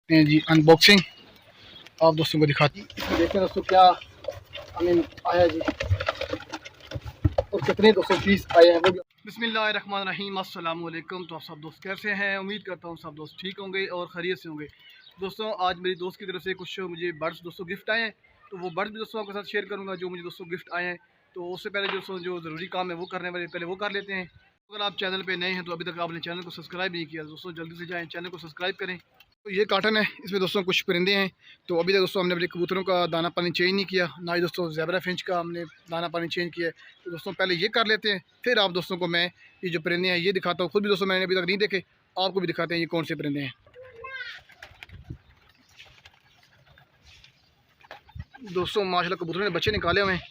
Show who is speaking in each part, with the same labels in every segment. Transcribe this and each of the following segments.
Speaker 1: हैं जी अनबॉक्सिंग आप दोस्तों को दिखाती इसमें देखते हैं दोस्तों क्या हमें आया जी और कितने दोस्तों पीस आए हैं वो भी। बिस्मिल्लाहिर्रहमानिर्रहीम अस्सलाम वालेकुम। तो आप सब दोस्त कैसे हैं? उम्मीद करता हूँ सब दोस्त ठीक होंगे और खैरियत से होंगे। दोस्तों आज मेरी दोस्त की तरफ से कुछ मुझे बर्ड्स दोस्तों गिफ्ट आए हैं, तो वो बर्ड्स भी दोस्तों आपके साथ शेयर करूँगा जो मुझे दोस्तों गिफ्ट आए हैं। तो उससे पहले दोस्तों जो ज़रूरी काम है वो करने वाले पहले वो कर लेते हैं। अगर आप चैनल पे नए हैं तो अभी तक आपने चैनल को सब्सक्राइब नहीं किया दोस्तों जल्दी से जाएँ चैनल को सब्सक्राइब करें। तो ये कार्टन है, इसमें दोस्तों कुछ परिंदे हैं। तो अभी तक दोस्तों हमने अपने कबूतरों का दाना पानी चेंज नहीं किया, ना ही दोस्तों ज़ेबरा फिंच का हमने दाना पानी चेंज किया है। तो दोस्तों पहले ये कर लेते हैं, फिर आप दोस्तों को मैं ये जो परिंदे हैं ये दिखाता हूँ। खुद भी दोस्तों मैंने अभी तक नहीं देखे, आपको भी दिखाते हैं ये कौन से परिंदे हैं। दोस्तों माशाल्लाह कबूतरों ने बच्चे निकाले हुए हैं,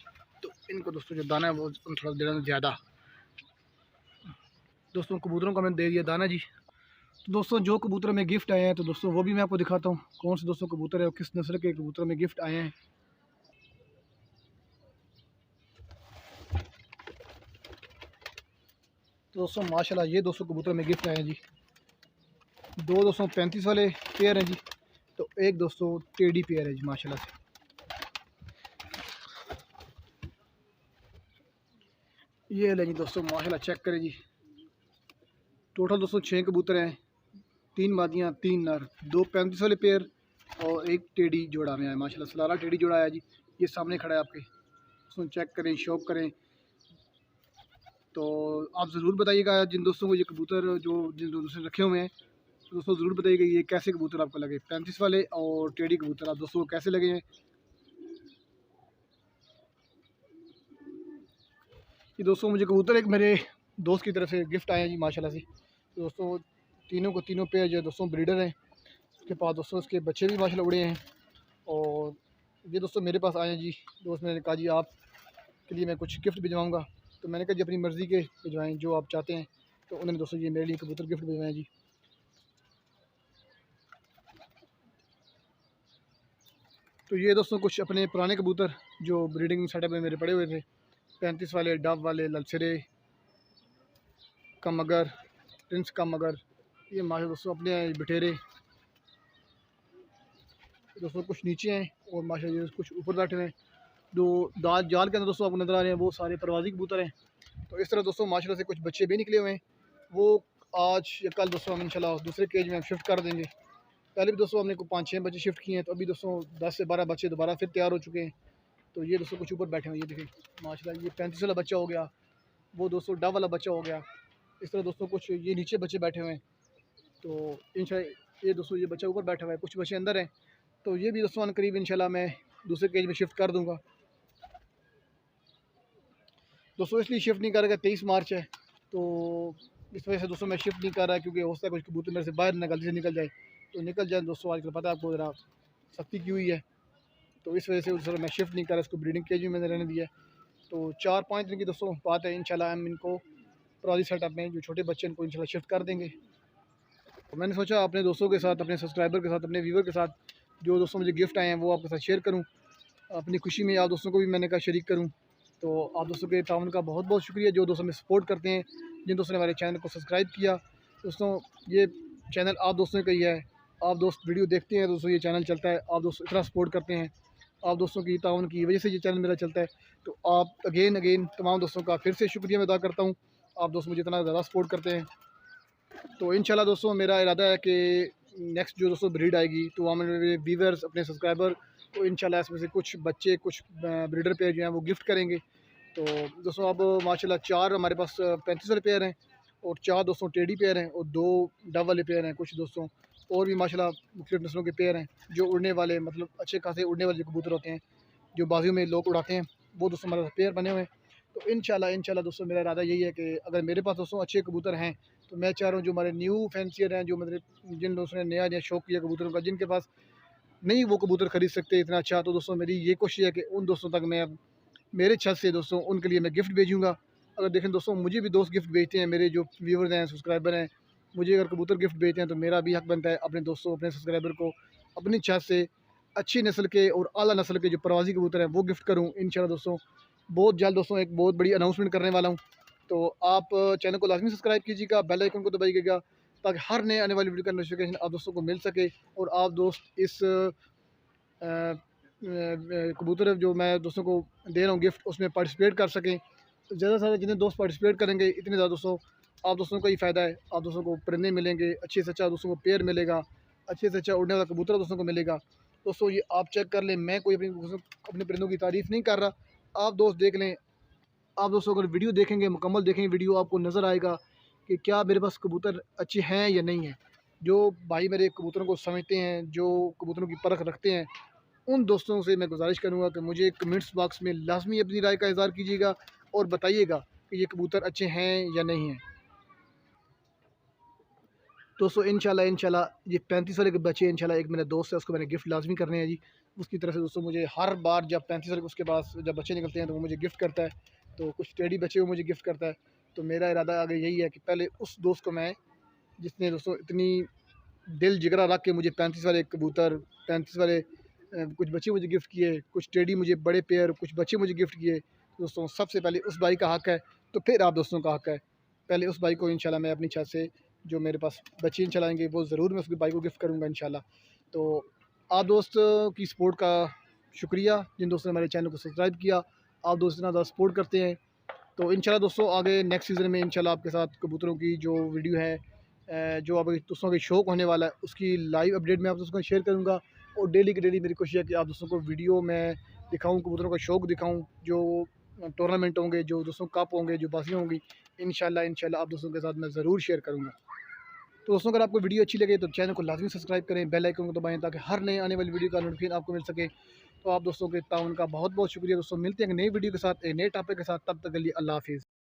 Speaker 1: तो इनको दोस्तों जो दाना है वो थोड़ा देना ज़्यादा। दोस्तों कबूतरों को मैंने दे दिया दाना जी। तो दोस्तों जो कबूतर में गिफ्ट आए हैं तो दोस्तों वो भी मैं आपको दिखाता हूँ कौन से दोस्तों कबूतर है और किस नस्ल के कबूतर में गिफ्ट आए हैं। तो दोस्तों माशाल्लाह ये 200 कबूतर में गिफ्ट आए हैं जी। दो 235 वाले पेयर हैं जी, तो एक 200 टेडी पेयर है जी माशाल्लाह से। ये ले जी दोस्तों माशाल्लाह चेक करें जी। टोटल दोस्तों 6 कबूतर हैं, 3 मादियाँ 3 नर, दो 35 वाले पेयर और एक टेडी जोड़ा में आया माशाल्लाह। सलाला टेडी जोड़ा आया जी, ये सामने खड़ा है आपके। दोस्तों चेक करें शौक करें। तो आप ज़रूर बताइएगा जिन दोस्तों को ये कबूतर जो जिन दोस्तों ने रखे हुए हैं, तो दोस्तों ज़रूर बताइएगा ये कैसे कबूतर आपको लगे, 35 वाले और टेडी कबूतर आप दोस्तों को कैसे लगे हैं। ये दोस्तों मुझे कबूतर एक मेरे दोस्त की तरफ से गिफ्ट आए हैं जी माशाल्लाह से। तो दोस्तों तीनों को तीनों पेयर जो है दोस्तों ब्रीडर हैं, उसके पास दोस्तों उसके बच्चे भी माशाल्लाह उड़े हैं। और ये दोस्तों मेरे पास आए हैं जी। दोस्त ने कहा जी आपके लिए मैं कुछ गिफ्ट भिजवाऊँगा, तो मैंने कहा जी अपनी मर्ज़ी के भिजवाएँ जो आप चाहते हैं। तो उन्होंने दोस्तों ये मेरे लिए कबूतर गिफ्ट भिजवाएँ जी। तो ये दोस्तों कुछ अपने पुराने कबूतर जो ब्रीडिंग सेटअप में मेरे पड़े हुए थे, 35 वाले डब वाले ललसरे का मगर, प्रिंस का मगर, ये माशा दोस्तों अपने बटेरे दोस्तों कुछ नीचे हैं और माशा ये कुछ ऊपर बैठे हुए हैं। जो दाल जाल के अंदर दोस्तों आपको नज़र आ रहे हैं वो सारे परवाज़ी कबूतर हैं। तो इस तरह दोस्तों माशाल्लाह से कुछ बच्चे भी निकले हुए हैं, वो आज या कल दोस्तों हम इंशाल्लाह दूसरे केज में हम शिफ्ट कर देंगे। पहले भी दोस्तों हमने को 5-6 बच्चे शिफ्ट किए हैं, तो अभी दोस्तों 10 से 12 बच्चे दोबारा फिर तैयार हो चुके हैं। तो ये दोस्तों कुछ ऊपर बैठे हुए हैं, ये देखें माशाल्लाह ये 35 वाला बच्चा हो गया, वो दोस्तों डब वाला बच्चा हो गया। इस तरह दोस्तों कुछ ये नीचे बच्चे बैठे हुए हैं। तो इंशाल्लाह ये दोस्तों ये बच्चा ऊपर बैठा हुआ है, कुछ बच्चे अंदर हैं। तो ये भी दोस्तों करीब इंशाल्लाह मैं दूसरे केज में शिफ्ट कर दूँगा। दोस्तों इसलिए शिफ्ट नहीं कर रहा, 23 मार्च है, तो इस वजह से दोस्तों मैं शिफ्ट नहीं कर रहा, क्योंकि हो सकता है कुछ कबूतर मेरे से बाहर ना गलती से निकल जाए। तो निकल जाए दोस्तों आजकल पता है आपको ज़रा सख्ती की हुई है, तो इस वजह से सर मैं शिफ्ट नहीं कर रहा, इसको ब्रीडिंग केज में मैंने रहने दिया है। तो 4-5 दिन की दोस्तों बात है, इंशाल्लाह हम इनको प्रॉली सेटअप में जो छोटे बच्चे इनको इंशाल्लाह शिफ्ट कर देंगे। तो मैंने सोचा अपने दोस्तों के साथ, अपने सब्सक्राइबर के साथ, अपने व्यूवर के साथ जो दोस्तों मुझे गिफ्ट आए हैं वो आपके साथ शेयर करूँ। अपनी खुशी में आप दोस्तों को भी मैंने कहा शरीक करूँ। तो आप दोस्तों के ताउन का बहुत बहुत शुक्रिया जो दोस्तों हमें सपोर्ट करते हैं, जिन दोस्तों ने हमारे चैनल को सब्सक्राइब किया। दोस्तों ये चैनल आप दोस्तों का ही है, आप दोस्त वीडियो देखते हैं दोस्तों ये चैनल चलता है, आप दोस्त इतना सपोर्ट करते हैं, आप दोस्तों की ताउन की वजह से ये चैनल मेरा चलता है। तो आप अगेन तमाम दोस्तों का फिर से शुक्रिया मैं अदा करता हूँ, आप दोस्त मुझे इतना ज़्यादा सपोर्ट करते हैं। तो इंशाल्लाह दोस्तों मेरा इरादा है कि नेक्स्ट जो दोस्तों ब्रीड आएगी तो वहाँ मेरे व्यूवर्स अपने सब्सक्राइबर को इंशाल्लाह इसमें से कुछ बच्चे कुछ ब्रीडर पेयर जो हैं वो गिफ्ट करेंगे। तो दोस्तों अब माशाल्लाह 4 हमारे पास 35 वाले पेयर हैं और 4 दोस्तों टेडी पेयर हैं और 2 डब वाले पेयर हैं। कुछ दोस्तों और भी माशाल्लाह मुख्तलिफ नस्लों के पेयर हैं जो उड़ने वाले मतलब अच्छे खासे उड़ने वाले जो कबूतर होते हैं जो बाजियों में लोग उड़ाते हैं, वो दोस्तों हमारे पेयर बने हुए हैं। तो इंशाल्लाह दोस्तों मेरा इरादा यही है कि अगर मेरे पास दोस्तों अच्छे कबूतर हैं तो मैं चाह रहा हूँ जो हमारे न्यू फैंसियर हैं, जो मतलब जिन दोस्तों ने नया नया शौक किया कबूतरों का, जिनके पास नहीं वो कबूतर खरीद सकते इतना अच्छा, तो दोस्तों मेरी ये कोशिश है कि उन दोस्तों तक मैं अब मेरे छत से दोस्तों उनके लिए मैं गिफ्ट भेजूँगा। अगर देखें दोस्तों मुझे भी दोस्त गिफ्ट भेजते हैं, मेरे जो व्यूवर्स हैं सब्सक्राइबर हैं, मुझे अगर कबूतर गिफ्ट भेजते हैं तो मेरा भी हक बनता है अपने दोस्तों अपने सब्सक्राइबर को अपनी छत से अच्छी नस्ल के और आला नस्ल के जो प्रवासी कबूतर हैं वो गिफ्ट करूँ इंशाल्लाह। दोस्तों बहुत जल्द दोस्तों एक बहुत बड़ी अनाउंसमेंट करने वाला हूँ, तो आप चैनल को लाजमी सब्सक्राइब कीजिएगा, बेल आइकन को दबाइएगा ताकि हर नए आने वाली वीडियो का नोटिफिकेशन आप दोस्तों को मिल सके और आप दोस्त इस कबूतर जो मैं दोस्तों को दे रहा हूँ गिफ्ट, उसमें पार्टिसिपेट कर सकें। तो ज़्यादा से ज़्यादा जितने दोस्त पार्टिसिपेट करेंगे इतने ज़्यादा दोस्तों आप दोस्तों को ही फ़ायदा है। आप दोस्तों को परिंदे मिलेंगे, अच्छे से अच्छा दोस्तों को पेयर मिलेगा, अच्छे से अच्छा उड़ने वाला कबूतर दोस्तों को मिलेगा। दोस्तों ये आप चेक कर लें, मैं कोई अपने परिंदों की तारीफ़ नहीं कर रहा, आप दोस्त देख लें। आप दोस्तों अगर वीडियो देखेंगे, मुकम्मल देखेंगे वीडियो, आपको नज़र आएगा कि क्या मेरे पास कबूतर अच्छे हैं या नहीं हैं। जो भाई मेरे कबूतरों को समझते हैं, जो कबूतरों की परख रखते हैं, उन दोस्तों से मैं गुजारिश करूँगा कि मुझे कमेंट्स बॉक्स में लाज़मी अपनी राय का इज़हार कीजिएगा और बताइएगा कि ये कबूतर अच्छे हैं या नहीं हैं। दोस्तों इंशाल्लाह ये 35 वाले के बच्चे इंशाल्लाह एक मेरा दोस्त है, उसको मैंने गिफ्ट लाज़मी करने हैं जी। उसकी तरफ से दोस्तों मुझे हर बार जब 35 वाले उसके पास जब बच्चे निकलते हैं तो वो मुझे गिफ्ट करता है। तो कुछ टेडी बच्चे वो मुझे गिफ्ट करता है। तो मेरा इरादा आगे यही है कि पहले उस दोस्त को मैं, जिसने दोस्तों इतनी दिल जिगरा रख के मुझे 35 वाले कबूतर, 35 वाले कुछ बच्चे मुझे गिफ्ट किए, कुछ टेडी मुझे बड़े पेयर, कुछ बच्चे मुझे गिफ्ट किए। दोस्तों सबसे पहले उस भाई का हक़ है, तो फिर आप दोस्तों का हक़ है। पहले उस भाई को इंशाल्लाह मैं अपनी छत से जो मेरे पास बच्चे इंशाल्लाह आएँगे वो ज़रूर मैं उस भाई को गिफ्ट करूँगा इंशाल्लाह। तो आप दोस्त की सपोर्ट का शुक्रिया, जिन दोस्तों ने हमारे चैनल को सब्सक्राइब किया। आप दोस्त इतना ज़्यादा सपोर्ट करते हैं। तो इंशाल्लाह दोस्तों आगे नेक्स्ट सीज़न में इंशाल्लाह आपके साथ कबूतरों की जो वीडियो है, जो अब दोस्तों के शौक होने वाला है, उसकी लाइव अपडेट मैं आप दोस्तों को शेयर करूँगा। और डेली की डेली मेरी कोशिश है कि आप दोस्तों को वीडियो मैं दिखाऊँ, कबूतरों का शौक दिखाऊँ। जो टूर्नामेंट होंगे, जो दोस्तों कप होंगे, जो बाजियाँ होंगी, इंशाल्लाह आप दोस्तों के साथ मैं ज़रूर शेयर करूँगा। तो दोस्तों अगर आपको वीडियो अच्छी लगे तो चैनल को लाज़मी सब्सक्राइब करें, बेल आइकन को दबाएँ ताकि हर नए आने वाली वीडियो का नोटिफिकेशन आपको मिल सके। तो आप दोस्तों के ताउन का बहुत बहुत शुक्रिया। दोस्तों मिलते हैं एक नई वीडियो के साथ, एक नए टॉपिक के साथ। तब तक के लिए अल्लाह हाफ़िज़।